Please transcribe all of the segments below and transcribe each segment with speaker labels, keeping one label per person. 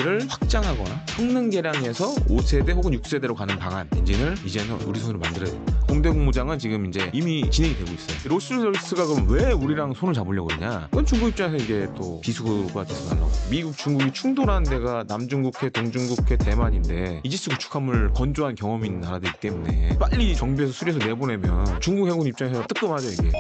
Speaker 1: K212를 확장하거나 성능 개량해서 5세대 혹은 6세대로 가는 방안 엔진을 이제는 우리 손으로 만들어야 된다. 공대 공무장은 지금 이제 이미 진행이 되고 있어요. 롤스로이스가 그럼 왜 우리랑 손을 잡으려고 그러냐? 그건 중국 입장에서 이게 또 비수가 돼서 날라고. 미국, 중국이 충돌하는 데가 남중국해, 동중국해, 대만인데 이지스 구축함을 건조한 경험이 있는 나라들이기 때문에 빨리 정비해서 수리해서 내보내면 중국 해군 입장에서 뜨끔하죠 이게.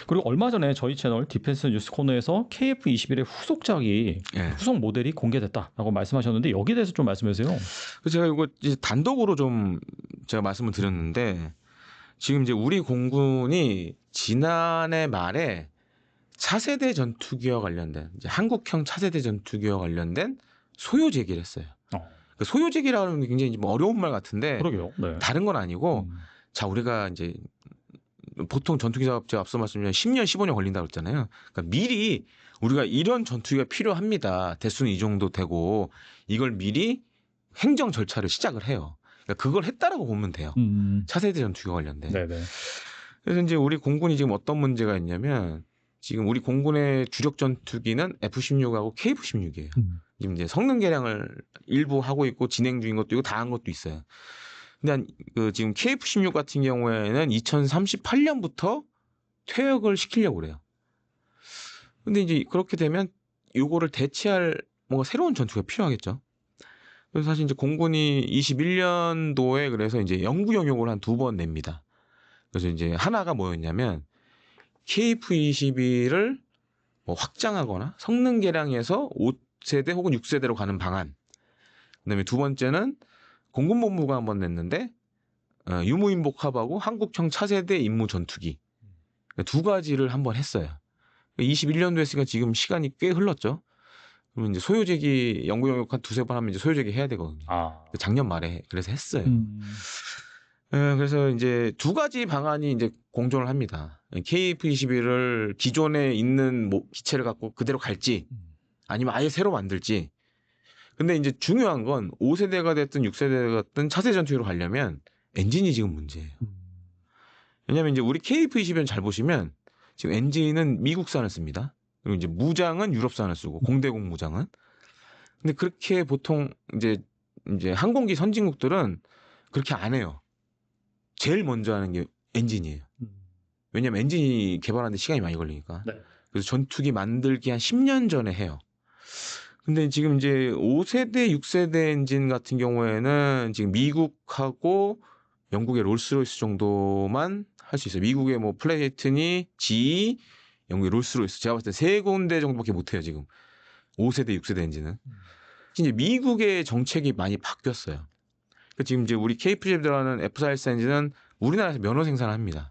Speaker 2: 그리고 얼마 전에 저희 채널 디펜스 뉴스 코너에서 KF-21의 후속작이 후속 모델이 공개됐다라고 말씀하셨는데 여기에 대해서 좀 말씀해 주세요.
Speaker 1: 제가 이거 이제 단독으로 좀 제가 말씀을 드렸는데 지금 이제 우리 공군이 지난해 말에 차세대 전투기와 관련된 이제 한국형 차세대 전투기와 관련된 소요 제기를 했어요. 그 소요 제기라고 하는 게 굉장히 뭐 어려운 말 같은데
Speaker 2: 그러게요. 네.
Speaker 1: 다른 건 아니고 자 우리가 이제 보통 전투기 작업 제가 앞서 말씀드린 10년, 15년 걸린다고 그랬잖아요. 그러니까 미리 우리가 이런 전투기가 필요합니다. 대수는 이 정도 되고 이걸 미리 행정 절차를 시작을 해요. 그러니까 그걸 했다라고 보면 돼요. 차세대 전투기와 관련된.
Speaker 2: 네네.
Speaker 1: 그래서 이제 우리 공군이 지금 어떤 문제가 있냐면 지금 우리 공군의 주력 전투기는 F-16하고 KF-16이에요. 지금 이제 성능 개량을 일부 하고 있고 진행 중인 것도 있고 다 한 것도 있어요. 근데 그 지금 KF-16 같은 경우에는 2038년부터 퇴역을 시키려고 그래요. 근데 이제 그렇게 되면 요거를 대체할 뭔가 새로운 전투가 필요하겠죠. 그래서 사실 이제 공군이 21년도에 그래서 이제 연구 용역을 한 2번 냅니다. 그래서 이제 하나가 뭐였냐면 KF-21을 뭐 확장하거나 성능 개량해서 5세대 혹은 6세대로 가는 방안. 그다음에 두 번째는 공군본부가 한번 냈는데 유무인복합하고 한국형 차세대 임무 전투기 두 가지를 한번 했어요. 21년도 했으니까 지금 시간이 꽤 흘렀죠. 그러면 이제 소요제기 연구 용역 한 2-3번 하면 이제 소요제기 해야 되거든요. 작년 말에 그래서 했어요. 그래서 이제 두 가지 방안이 이제 공존을 합니다. KF-21을 기존에 있는 기체를 갖고 그대로 갈지 아니면 아예 새로 만들지. 근데 이제 중요한 건 5세대가 됐든 6세대가 됐든 차세대 전투기로 가려면 엔진이 지금 문제예요. 왜냐하면 이제 우리 KF-21은 잘 보시면 지금 엔진은 미국산을 씁니다. 그리고 이제 무장은 유럽산을 쓰고 공대공 무장은. 근데 그렇게 보통 이제 항공기 선진국들은 그렇게 안 해요. 제일 먼저 하는 게 엔진이에요. 왜냐하면 엔진이 개발하는데 시간이 많이 걸리니까. 네. 그래서 전투기 만들기 한 10년 전에 해요. 근데 지금 이제 5세대, 6세대 엔진 같은 경우에는 지금 미국하고 영국의 롤스로이스 정도만 할 수 있어요. 미국의 뭐 플레이트니, GE, 영국의 롤스로이스. 제가 봤을 때 3군데 정도밖에 못해요, 지금. 5세대, 6세대 엔진은. 이제 미국의 정책이 많이 바뀌었어요. 지금 이제 우리 KF-21 들어가는 F414 엔진은 우리나라에서 면허 생산을 합니다.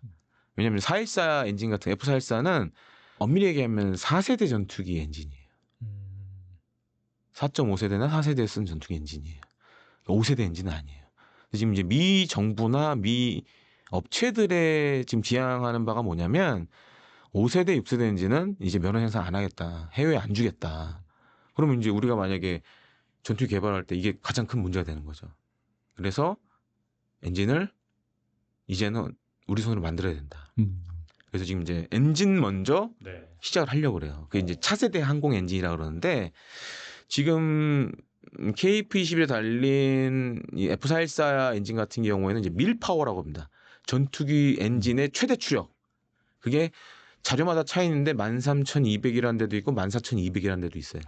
Speaker 1: 왜냐하면 414 엔진 같은 F414는 엄밀히 얘기하면 4세대 전투기 엔진이에요. 4.5세대나 4세대에 쓴 전투기 엔진이에요. 5세대 엔진은 아니에요. 지금 이제 미 정부나 미 업체들의 지금 지향하는 바가 뭐냐면 5세대, 6세대 엔진은 이제 면허 생산 안 하겠다. 해외에 안 주겠다. 그러면 이제 우리가 만약에 전투기 개발할 때 이게 가장 큰 문제가 되는 거죠. 그래서 엔진을 이제는 우리 손으로 만들어야 된다. 그래서 지금 이제 엔진 먼저 시작을 하려고 그래요. 그게 이제 차세대 항공 엔진이라고 그러는데 지금 KF-21에 달린 이 F414 엔진 같은 경우에는 이제 밀파워라고 합니다. 전투기 엔진의 최대 추력. 그게 자료마다 차이 있는데 13,200이라는 데도 있고 14,200이라는 데도 있어요.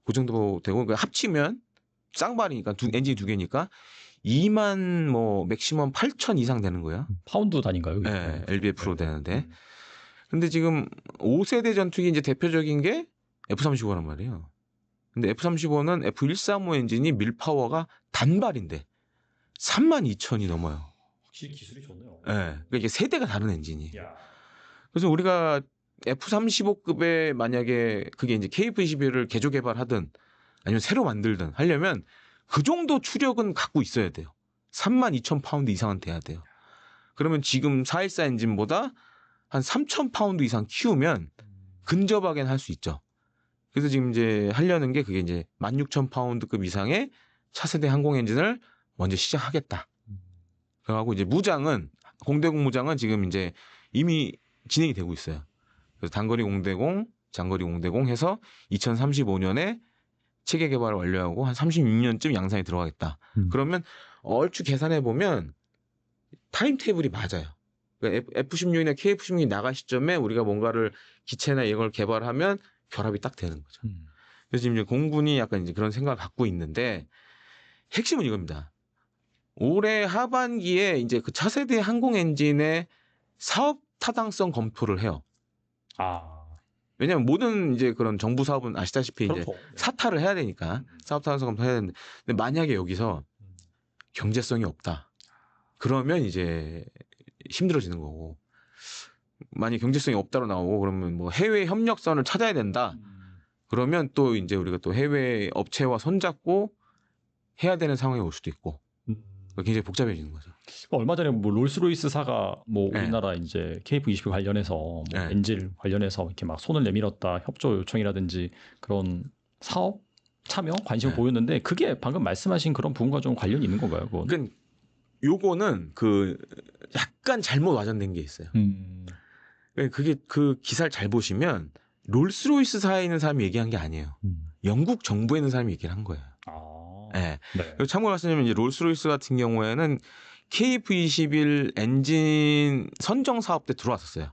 Speaker 1: 그 정도 되고 그러니까 합치면 쌍발이니까 엔진이 두 개니까 2만 뭐 맥시멈 8,000 이상 되는 거예요.
Speaker 2: 파운드 단인가요?
Speaker 1: 네, LBF로 되는데. 근데 지금 5세대 전투기 이제 대표적인 게 F-35란 말이에요. 근데 F-35는 F-135 엔진이 밀파워가 단발인데 32,000이 넘어요.
Speaker 2: 확실히 기술이 좋네요.
Speaker 1: 네, 그러니까 이게 세대가 다른 엔진이에요. 그래서 우리가 F-35급에 만약에 그게 이제 KF-21을 개조 개발하든 아니면 새로 만들든 하려면 그 정도 추력은 갖고 있어야 돼요. 32,000파운드 이상은 돼야 돼요. 그러면 지금 414 엔진보다 한 3,000파운드 이상 키우면 근접하게는 할 수 있죠. 그래서 지금 이제 하려는 게 그게 이제 16,000파운드급 이상의 차세대 항공 엔진을 먼저 시작하겠다. 그하고 이제 무장은 공대공 무장은 지금 이제 이미 진행이 되고 있어요. 그래서 단거리 공대공, 장거리 공대공 해서 2035년에 체계 개발을 완료하고 한 36년쯤 양산에 들어가겠다. 그러면 얼추 계산해 보면 타임 테이블이 맞아요. 그러니까 F-16이나 KF-16이 나갈 시점에 우리가 뭔가를 기체나 이걸 개발하면 결합이 딱 되는 거죠. 그래서 지금 이제 공군이 약간 이제 그런 생각을 갖고 있는데 핵심은 이겁니다. 올해 하반기에 이제 그 차세대 항공 엔진의 사업 타당성 검토를 해요.
Speaker 2: 아,
Speaker 1: 왜냐하면 모든 이제 그런 정부 사업은 아시다시피 이제
Speaker 2: 그렇죠.
Speaker 1: 사타를 해야 되니까 사업 타당성 검토해야 되는데 근데 만약에 여기서 경제성이 없다. 그러면 이제 힘들어지는 거고. 만약 경제성이 없다로 나오고 그러면 뭐 해외 협력선을 찾아야 된다. 그러면 또 이제 우리가 또 해외 업체와 손잡고 해야 되는 상황이 올 수도 있고. 굉장히 복잡해지는 거죠.
Speaker 2: 얼마 전에 뭐 롤스로이스사가 뭐
Speaker 1: 네.
Speaker 2: 우리나라 이제 KF-22 관련해서 뭐
Speaker 1: 네.
Speaker 2: 엔진 관련해서 이렇게 막 손을 내밀었다 협조 요청이라든지 그런 사업 참여 관심을
Speaker 1: 네.
Speaker 2: 보였는데 그게 방금 말씀하신 그런 부분과 좀 관련이 있는 건가요? 그건?
Speaker 1: 그러니까 요거는 그 약간 잘못 와전된 게 있어요. 그러니까 그게 그 기사를 잘 보시면 롤스로이스사에 있는 사람이 얘기한 게 아니에요. 영국 정부에 있는 사람이 얘기를 한 거예요.
Speaker 2: 아,
Speaker 1: 네.
Speaker 2: 네.
Speaker 1: 참고로 말씀드리면 이제 롤스로이스 같은 경우에는 KF-21 엔진 선정 사업 때 들어왔었어요.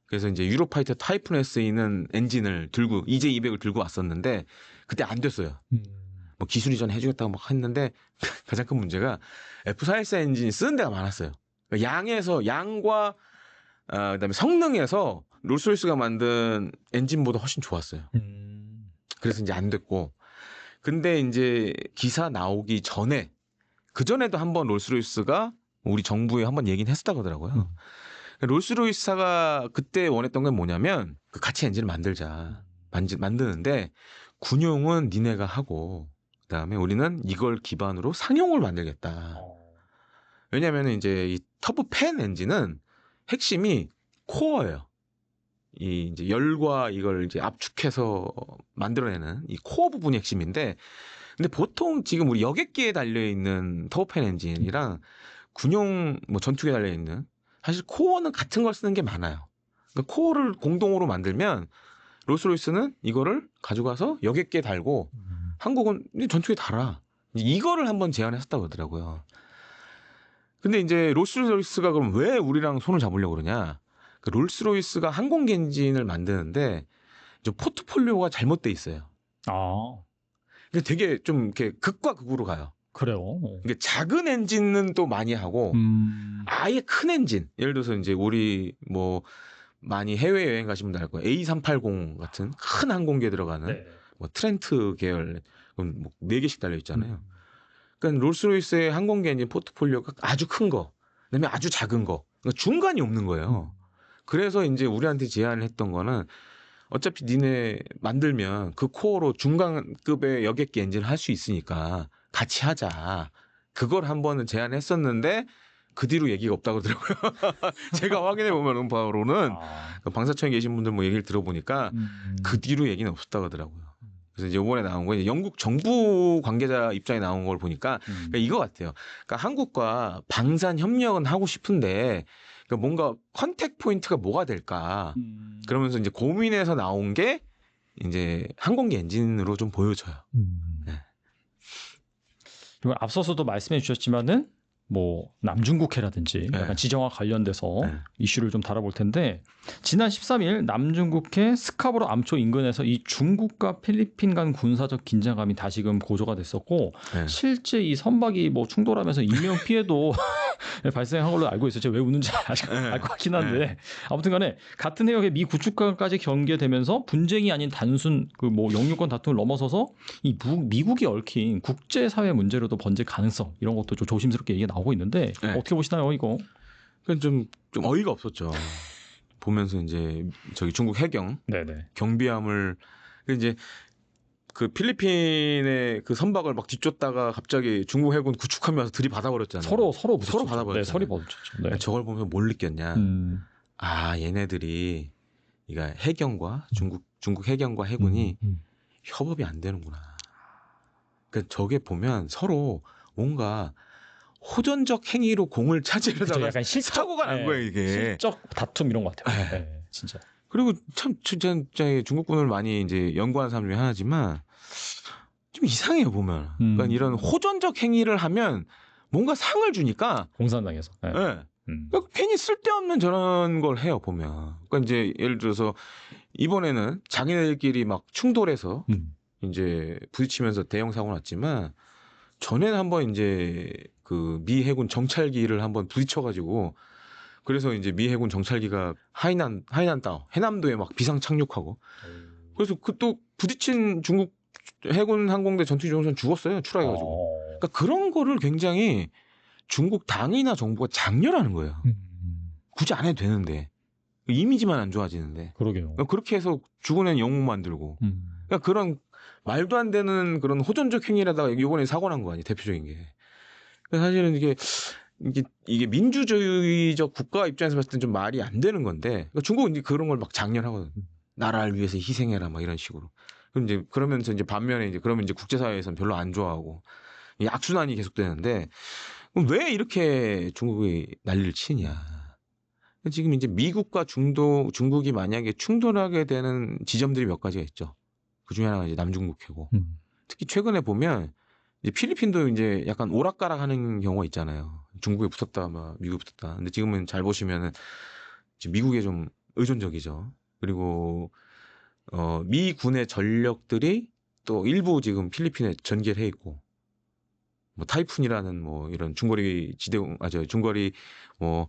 Speaker 1: 그래서 이제 유로파이터 타이푼 S는 엔진을 들고 EJ200을 들고 왔었는데 그때 안 됐어요. 뭐 기술 이전 해주겠다고 막 했는데 가장 큰 문제가 F414 엔진이 쓰는 데가 많았어요. 그러니까 양과 그다음에 성능에서 롤스로이스가 만든 엔진보다 훨씬 좋았어요. 그래서 이제 안 됐고. 근데 이제 기사 나오기 전에 그 전에도 한번 롤스로이스가 우리 정부에 한번 얘기는 했었다고 하더라고요. 롤스로이스사가 그때 원했던 건 뭐냐면 그 같이 엔진을 만드는데 군용은 니네가 하고 그다음에 우리는 이걸 기반으로 상용을 만들겠다. 왜냐하면 이제 이 터보팬 엔진은 핵심이 코어예요. 이 이제 열과 이걸 이제 압축해서 만들어내는 이 코어 부분이 핵심인데, 근데 보통 지금 우리 여객기에 달려 있는 터보팬 엔진이랑 군용 뭐 전투기에 달려 있는 사실 코어는 같은 걸 쓰는 게 많아요. 그러니까 코어를 공동으로 만들면 롤스로이스는 이거를 가져가서 여객기에 달고 한국은 전투기에 달아. 이거를 한번 제안했었다고 하더라고요. 근데 이제 롤스로이스가 그럼 왜 우리랑 손을 잡으려고 그러냐? 그 롤스로이스가 항공기 엔진을 만드는데 좀 포트폴리오가 잘못돼 있어요.
Speaker 2: 아,
Speaker 1: 근데 되게 좀 이렇게 극과 극으로 가요.
Speaker 2: 그래요.
Speaker 1: 이게 작은 엔진은 또 많이 하고 아예 큰 엔진. 예를 들어서 이제 우리 뭐 많이 해외 여행 가신 분들 알 거예요. A380 같은 큰 항공기에 들어가는
Speaker 2: 네.
Speaker 1: 뭐 트렌트 계열 뭐 4개씩 달려 있잖아요. 그러니까 롤스로이스의 항공기 엔진 포트폴리오가 아주 큰 거, 그다음에 아주 작은 거, 그러니까 중간이 없는 거예요. 그래서 이제 우리한테 제안을 했던 거는 어차피 니네 만들면 그 코어로 중간급의 여객기 엔진을 할 수 있으니까 같이 하자. 그걸 한번은 제안했었는데 그 뒤로 얘기가 없다고 그러더라고요. 제가 확인해 보면 바로는 방사청에 계신 분들 뭐 얘기를 들어보니까 그 뒤로 얘기는 없었다고 하더라고요. 그래서 이제 이번에 나온 거 이제 영국 정부 관계자 입장에 나온 걸 보니까 그러니까 이거 같아요. 그러니까 한국과 방산 협력은 하고 싶은데 그러니까 뭔가 컨택 포인트가 뭐가 될까? 그러면서 이제 고민해서 나온 게 이제 항공기 엔진으로 좀 보여져요. 네.
Speaker 2: 그리고 앞서서도 말씀해 주셨지만은 뭐 남중국해라든지
Speaker 1: 네.
Speaker 2: 약간 지정화 관련돼서
Speaker 1: 네.
Speaker 2: 이슈를 좀 다뤄볼 텐데 지난 13일 남중국해 스카보로 암초 인근에서 이 중국과 필리핀 간 군사적 긴장감이 다시금 고조가 됐었고
Speaker 1: 네.
Speaker 2: 실제 이 선박이 뭐 충돌하면서 인명 피해도 발생한 걸로 알고 있어요. 제가 왜 웃는지 알 것 같긴 한데 아무튼간에 같은 해역에 미 구축艦까지 경계되면서 분쟁이 아닌 단순 그 뭐 영유권 다툼을 넘어서서 이 미국이 얽힌 국제사회 문제로도 번질 가능성 이런 것도 좀 조심스럽게 얘기가 나오고 있는데
Speaker 1: 네.
Speaker 2: 어떻게 보시나요, 이거?
Speaker 1: 그건 좀 어이가 없었죠. 보면서 이제 저기 중국 해경
Speaker 2: 네네.
Speaker 1: 경비함을 이제 그 필리핀의 그 선박을 막 뒤쫓다가 갑자기 중국 해군 구축함이 와서 들이받아 버렸잖아요.
Speaker 2: 서로
Speaker 1: 받아버렸잖아요.
Speaker 2: 네, 서로 부딪혔죠. 네.
Speaker 1: 저걸 보면서 뭘 느꼈냐? 아, 얘네들이 그러니까 해경과 중국 해경과 해군이 협업이 안 되는구나. 그러니까 저게 보면 서로 뭔가 호전적 행위로 공을
Speaker 2: 그쵸,
Speaker 1: 차지하려다가
Speaker 2: 약간 실적,
Speaker 1: 사고가 난 거예요 이게.
Speaker 2: 실적 다툼 이런 것 같아요.
Speaker 1: 네.
Speaker 2: 네, 진짜.
Speaker 1: 그리고 참 진짜 중국군을 많이 이제 연구하는 사람 중에 하나지만 좀 이상해요 보면. 그러니까 이런 호전적 행위를 하면 뭔가 상을 주니까
Speaker 2: 공산당에서. 네.
Speaker 1: 네. 그러니까 괜히 쓸데없는 저런 걸 해요 보면. 그러니까 이제 예를 들어서 이번에는 자기네들끼리 막 충돌해서 이제 부딪히면서 대형 사고 났지만 전에는 한번 이제 그 미 해군 정찰기를 한번 부딪혀가지고 그래서 이제 미 해군 정찰기가 하이난다오 해남도에 막 비상 착륙하고 그래서 그 또 부딪힌 중국 해군 항공대 전투기 조종사는 죽었어요 추락해가지고. 그러니까 그런 거를 굉장히 중국 당이나 정부가 장려하는 거예요. 굳이 안 해도 되는데 이미지만 안 좋아지는데.
Speaker 2: 그러게요.
Speaker 1: 그러니까 그렇게 해서 죽은 애는 영웅 만들고. 그러니까 그런 말도 안 되는 그런 호전적 행위라다가 이번에 사고 난 거 아니에요 대표적인 게. 그러니까 사실은 이게 민주주의적 국가 입장에서 봤을 땐 좀 말이 안 되는 건데 그러니까 중국은 이제 그런 걸 막 장려하거든. 나라를 위해서 희생해라 막 이런 식으로. 그럼 이제 그러면서 이제 반면에 이제 그러면 이제 국제사회에서는 별로 안 좋아하고 이 악순환이 계속되는데 그럼 왜 이렇게 중국이 난리를 치냐? 지금 이제 미국과 중국이 만약에 충돌하게 되는 지점들이 몇 가지가 있죠. 그 중에 하나가 이제 남중국해고. 특히 최근에 보면 이제 필리핀도 이제 약간 오락가락하는 경우가 있잖아요. 중국에 붙었다, 막 미국에 붙었다. 근데 지금은 잘 보시면은 지금 미국에 좀 의존적이죠. 그리고 미 군의 전력들이 또 일부 지금 필리핀에 전개를 해 있고, 뭐 타이푼이라는 뭐 이런 중거리 뭐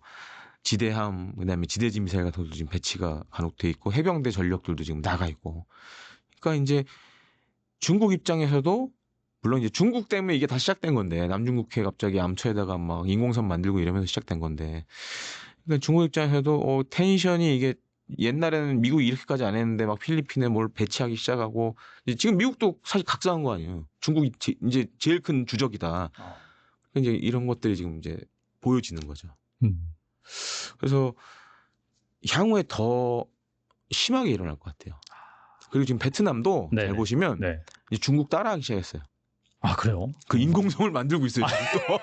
Speaker 1: 지대함, 그다음에 지대지 미사일 같은 것도 지금 배치가 간혹 돼 있고 해병대 전력들도 지금 나가 있고. 그러니까 이제 중국 입장에서도 물론 이제 중국 때문에 이게 다 시작된 건데 남중국해 갑자기 암초에다가 막 인공섬 만들고 이러면서 시작된 건데 그러니까 중국 입장에서도 텐션이 이게 옛날에는 미국이 이렇게까지 안 했는데 막 필리핀에 뭘 배치하기 시작하고 지금 미국도 사실 각성한 거 아니에요. 중국이 이제 제일 큰 주적이다. 이제 이런 것들이 지금 이제 보여지는 거죠. 그래서 향후에 더 심하게 일어날 것 같아요. 그리고 지금 베트남도 잘 보시면 이제 중국 따라하기 시작했어요.
Speaker 2: 아 그래요?
Speaker 1: 그 인공섬을 만들고 있어요. 지금 또.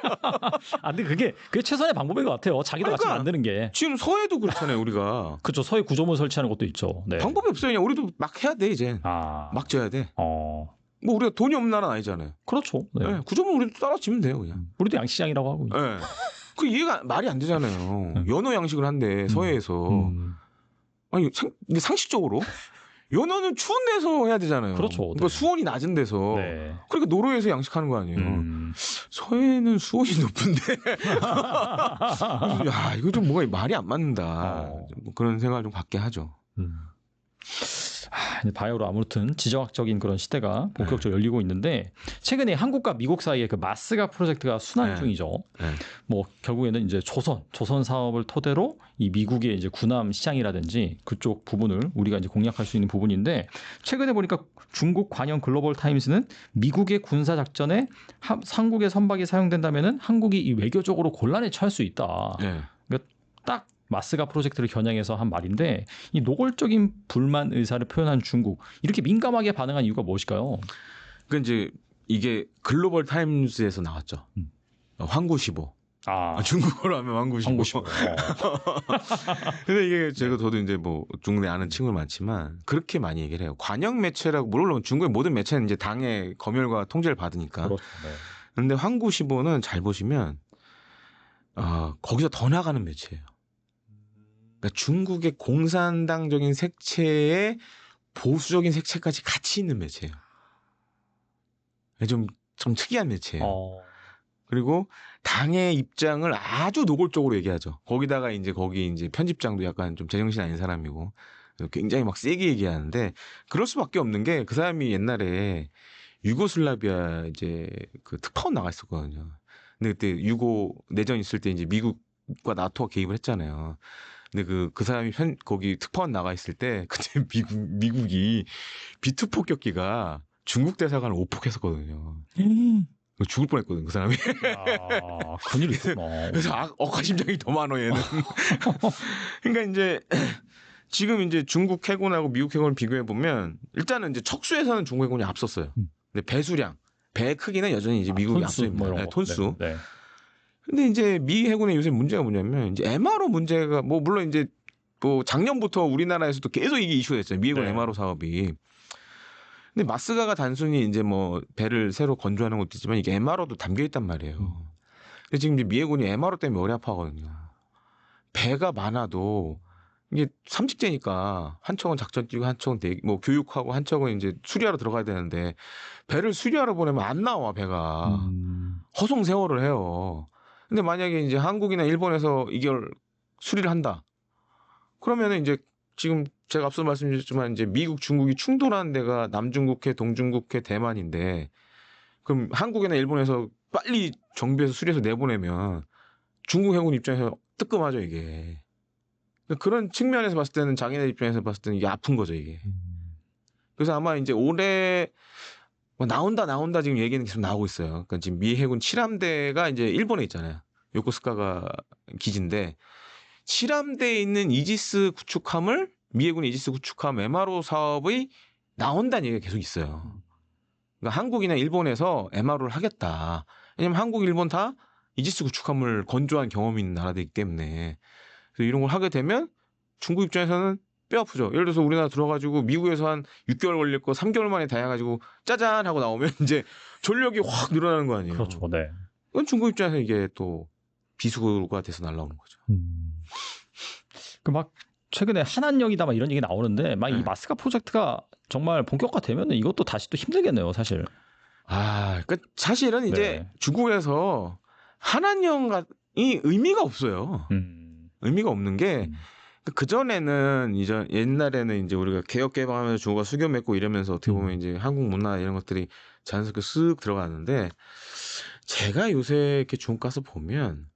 Speaker 2: 근데 그게 최선의 방법인 것 같아요. 자기도 같이 만드는 게.
Speaker 1: 지금 서해도 그렇잖아요, 우리가.
Speaker 2: 그렇죠. 서해 구조물 설치하는 것도 있죠. 네.
Speaker 1: 방법이 없어요. 그냥 우리도 막 해야 돼 이제. 막 져야 돼. 뭐 우리가 돈이 없는 나라는 아니잖아요.
Speaker 2: 그렇죠. 네.
Speaker 1: 네, 구조물 우리도 따라 지면 돼요, 그냥.
Speaker 2: 우리도 양시장이라고 하고.
Speaker 1: 네. 그 이해가 말이 안 되잖아요. 연어 양식을 한대 서해에서. 아니 근데 상식적으로 연어는 추운 데서 해야 되잖아요.
Speaker 2: 그렇죠.
Speaker 1: 그러니까 수온이 낮은 데서.
Speaker 2: 네.
Speaker 1: 그러니까 노르웨이에서 양식하는 거 아니에요. 서해는 수온이 높은데. 야, 이거 좀 뭔가 말이 안 맞는다. 뭐 그런 생각을 좀 갖게 하죠.
Speaker 2: 바이오로 아무튼 지정학적인 그런 시대가 본격적으로 열리고 있는데 최근에 한국과 미국 사이에 그 마스가 프로젝트가 순항 중이죠. 뭐 결국에는 이제 조선 사업을 토대로 이 미국의 이제 군함 시장이라든지 그쪽 부분을 우리가 이제 공략할 수 있는 부분인데 최근에 보니까 중국 관영 글로벌 타임스는 미국의 군사 작전에 한국의 선박이 사용된다면은 한국이 이 외교적으로 곤란에 처할 수 있다. 그러니까 딱 마스가 프로젝트를 겨냥해서 한 말인데 이 노골적인 불만 의사를 표현한 중국 이렇게 민감하게 반응한 이유가 무엇일까요?
Speaker 1: 그 이제 이게 글로벌 타임스에서 나왔죠. 황구시보. 중국어로 하면 황구시보. 근데 이게 저도 이제 뭐 중국에 아는 친구들 많지만 그렇게 많이 얘기를 해요. 관영 매체라고 물론 중국의 모든 매체는 이제 당의 검열과 통제를 받으니까.
Speaker 2: 그렇죠.
Speaker 1: 그런데 황구시보는 잘 보시면 거기서 더 나가는 매체예요. 그러니까 중국의 공산당적인 색채에 보수적인 색채까지 같이 있는 매체예요. 좀 특이한 매체예요. 그리고 당의 입장을 아주 노골적으로 얘기하죠. 거기다가 거기 이제 편집장도 약간 좀 제정신 아닌 사람이고 굉장히 막 세게 얘기하는데 그럴 수밖에 없는 게 그 사람이 옛날에 유고슬라비아 이제 그 특파원 나가 있었거든요. 근데 그때 유고 내전 있을 때 이제 미국과 나토가 개입을 했잖아요. 근데 그 사람이 거기 특파원 나가 있을 때 그때 미국이 비투 폭격기가 중국 대사관을 오폭했었거든요. 죽을 뻔했거든 그 사람이.
Speaker 2: 큰일이 있구나.
Speaker 1: 그래서 억하심장이 더 많아 얘는. 그러니까 이제 지금 이제 중국 해군하고 미국 해군을 비교해 보면 일단은 이제 척수에서는 중국 해군이 앞섰어요. 근데 배수량, 배 크기는 여전히 이제 미국이 앞서 있습니다. 톤수. 근데 이제 미 해군의 요새 문제가 뭐냐면 이제 MRO 문제가 뭐 물론 이제 뭐 작년부터 우리나라에서도 계속 이게 이슈가 됐어요. 미 해군
Speaker 2: 네.
Speaker 1: MRO 사업이. 근데 마스가가 단순히 이제 뭐 배를 새로 건조하는 것도 있지만 이게 MRO도 담겨 있단 말이에요. 근데 지금 이제 미 해군이 MRO 때문에 머리 아파하거든요. 배가 많아도 이게 삼직제니까 한 척은 작전 뛰고 한 척은 뭐 교육하고 한 척은 이제 수리하러 들어가야 되는데 배를 수리하러 보내면 안 나와 배가. 허송 세월을 해요. 근데 만약에 이제 한국이나 일본에서 이걸 수리를 한다. 그러면은 이제 지금 제가 앞서 말씀드렸지만 이제 미국, 중국이 충돌하는 데가 남중국해, 동중국해, 대만인데 그럼 한국이나 일본에서 빨리 정비해서 수리해서 내보내면 중국 해군 입장에서 뜨끔하죠 이게. 그런 측면에서 봤을 때는 장인의 입장에서 봤을 때는 이게 아픈 거죠 이게. 그래서 아마 이제 올해 뭐 나온다 지금 얘기는 계속 나오고 있어요. 그러니까 지금 미 해군 7함대가 이제 일본에 있잖아요. 요코스카가 기지인데 7함대에 있는 이지스 구축함을 미 해군 이지스 구축함 MRO 사업이 나온다는 얘기가 계속 있어요. 그러니까 한국이나 일본에서 MRO를 하겠다. 왜냐면 한국, 일본 다 이지스 구축함을 건조한 경험이 있는 나라들이기 때문에 그래서 이런 걸 하게 되면 중국 입장에서는 뼈 아프죠. 예를 들어서 우리나라 들어가지고 미국에서 한 6개월 걸릴 거 3개월 만에 다 해가지고 짜잔 하고 나오면 이제 전력이 확 늘어나는 거 아니에요.
Speaker 2: 그렇죠. 네.
Speaker 1: 그건 중국 입장에서 이게 또 비수가 돼서 날라오는 거죠.
Speaker 2: 그 막 최근에 한한령이다 막 이런 얘기 나오는데 막 이
Speaker 1: 네.
Speaker 2: 마스가 프로젝트가 정말 본격화되면 이것도 다시 또 힘들겠네요, 사실.
Speaker 1: 그러니까 사실은 이제
Speaker 2: 네.
Speaker 1: 중국에서 한한령이 의미가 없어요. 의미가 없는 게 그전에는 이제 옛날에는 이제 우리가 개혁 개방하면서 중국과 수교 맺고 이러면서 어떻게 보면 이제 한국 문화 이런 것들이 자연스럽게 쓱 들어가는데 제가 요새 이렇게 중국 가서 보면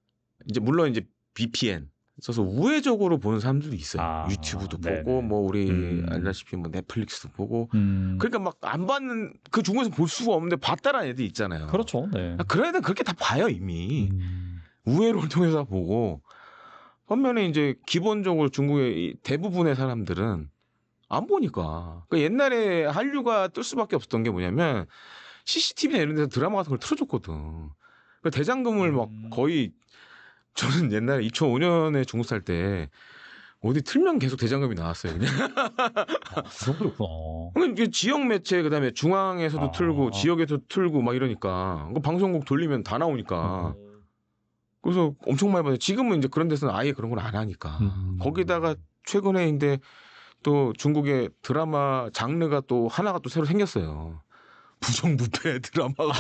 Speaker 1: 이제 물론 이제 VPN 써서 우회적으로 보는 사람들도 있어요. 유튜브도
Speaker 2: 네네.
Speaker 1: 보고 뭐 우리 알다시피 뭐 넷플릭스도 보고 그러니까 막 안 받는 그 중국에서 볼 수가 없는데 봤다라는 애들 있잖아요.
Speaker 2: 그렇죠. 네.
Speaker 1: 그런 애들은 그렇게 다 봐요 이미. 우회로를 통해서 보고 반면에 이제 기본적으로 중국의 대부분의 사람들은 안 보니까. 그러니까 옛날에 한류가 뜰 수밖에 없었던 게 뭐냐면 CCTV나 이런 데서 드라마 같은 걸 틀어줬거든. 그러니까 대장금을 막 거의 저는 옛날에 2005년에 중국 살 때 어디 틀면 계속 대장금이 나왔어요. 그냥.
Speaker 2: 그렇구나.
Speaker 1: 그러니까 이게 지역 매체 그다음에 중앙에서도 틀고 지역에서 틀고 막 이러니까 그 방송국 돌리면 다 나오니까. 그래서 엄청 많이 봤어요. 지금은 이제 그런 데서는 아예 그런 걸 안 하니까. 거기다가 최근에 이제 또 중국의 드라마 장르가 또 하나가 또 새로 생겼어요. 부정부패 드라마가.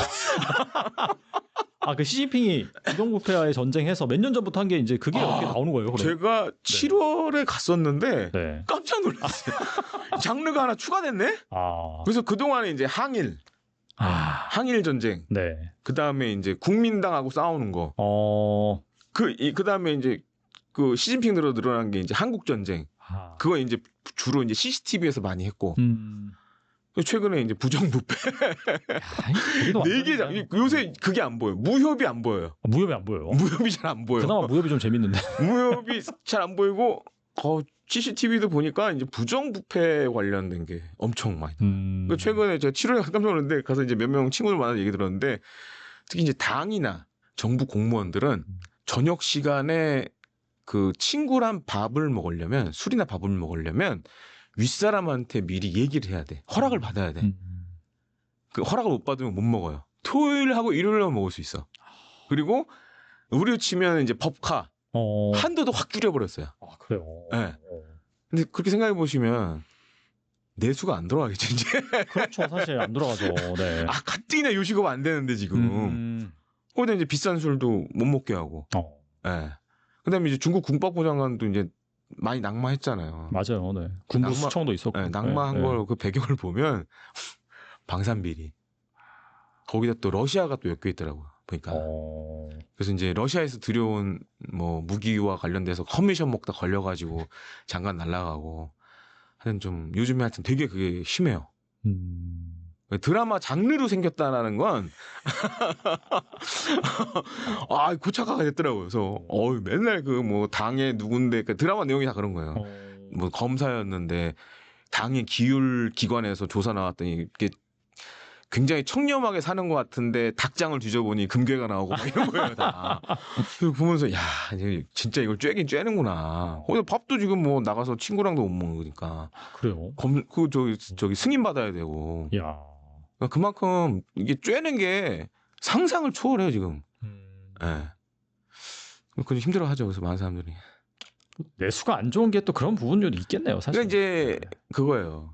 Speaker 2: 그 시진핑이 부정부패와의 전쟁해서 몇 년 전부터 한 게 이제 그게 어떻게 나오는 거예요? 그럼?
Speaker 1: 제가 7월에 갔었는데
Speaker 2: 네.
Speaker 1: 깜짝 놀랐어요. 장르가 하나 추가됐네? 그래서 그동안에 이제 항일 전쟁.
Speaker 2: 네.
Speaker 1: 그 다음에 이제 국민당하고 싸우는 거. 그 다음에 이제 그 시진핑 들어 늘어난 게 이제 한국 전쟁. 그거 이제 주로 이제 CCTV에서 많이 했고. 최근에 이제 부정부패. 4개 요새 그게 안 보여. 무협이 안 보여요.
Speaker 2: 무협이 안 보여요.
Speaker 1: 무협이 잘 안 보여.
Speaker 2: 그나마 무협이 좀 재밌는데.
Speaker 1: 무협이 잘 안 보이고 CCTV도 보니까 이제 부정부패 관련된 게 엄청 많이. 그러니까 최근에 제가 7월에 깜짝 놀랐는데 가서 이제 몇 명 친구들 만나서 얘기 들었는데 특히 이제 당이나 정부 공무원들은 저녁 시간에 그 친구랑 밥을 먹으려면 술이나 밥을 먹으려면 윗사람한테 미리 얘기를 해야 돼. 허락을 받아야 돼. 그 허락을 못 받으면 못 먹어요. 토요일하고 일요일만 먹을 수 있어. 그리고 우리로 치면 이제 법카 한도도 확 줄여버렸어요.
Speaker 2: 그래요?
Speaker 1: 네. 근데 그렇게 생각해 보시면 내수가 안 들어가겠죠 이제.
Speaker 2: 그렇죠. 사실 안 들어가죠. 네.
Speaker 1: 가뜩이나 요식업 안 되는데 지금. 거기다 이제 비싼 술도 못 먹게 하고. 네. 그다음에 이제 중국 군법부 장관도 이제 많이 낙마했잖아요.
Speaker 2: 맞아요. 네. 군부 수청도 있었고.
Speaker 1: 네, 낙마한 걸 그 배경을 보면 방산비리. 거기다 또 러시아가 또 엮여 있더라고요. 보니까. 그래서 이제 러시아에서 들여온 뭐 무기와 관련돼서 커미션 먹다 걸려가지고 장관 날라가고 하여튼 좀 요즘에 하여튼 되게 그게 심해요. 드라마 장르로 생겼다라는 건 고착화가 됐더라고요. 그래서 맨날 그 뭐 당의 누군데 그 드라마 내용이 다 그런 거예요. 뭐 검사였는데 당의 기율 기관에서 조사 나왔더니 이게 굉장히 청렴하게 사는 것 같은데 닭장을 뒤져보니 금괴가 나오고 막 이런 거예요 다. 그거 보면서 야 이제 진짜 이걸 쬐긴 쬐는구나. 근데 밥도 지금 뭐 나가서 친구랑도 못 먹으니까
Speaker 2: 그래요.
Speaker 1: 그 저기 승인 받아야 되고.
Speaker 2: 야.
Speaker 1: 그러니까 그만큼 이게 쬐는 게 상상을 초월해요 지금. 예. 그건 힘들어하죠. 그래서 많은 사람들이.
Speaker 2: 내수가 안 좋은 게 또 그런 부분도 있겠네요. 사실.
Speaker 1: 그러니까 이제 그거예요.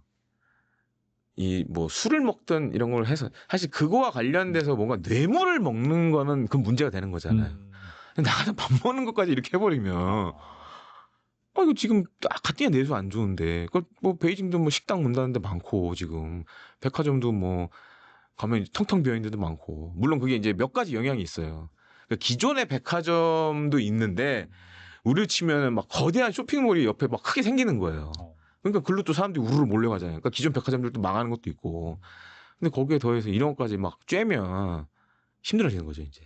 Speaker 1: 이 뭐 술을 먹든 이런 걸 해서 사실 그거와 관련돼서 뭔가 뇌물을 먹는 거는 그 문제가 되는 거잖아요. 근데 나가서 밥 먹는 것까지 이렇게 해버리면 이거 지금 가뜩이나 내수 안 좋은데 뭐 베이징도 뭐 식당 문 닫는 데 많고 지금 백화점도 뭐 가면 텅텅 비어 있는 데도 많고 물론 그게 이제 몇 가지 영향이 있어요. 그러니까 기존의 백화점도 있는데 우리로 치면은 막 거대한 쇼핑몰이 옆에 막 크게 생기는 거예요. 그러니까 글로 또 사람들이 우르르 몰려가잖아요. 그러니까 기존 백화점들도 망하는 것도 있고. 근데 거기에 더해서 이런 것까지 막 쬐면 힘들어지는 거죠, 이제.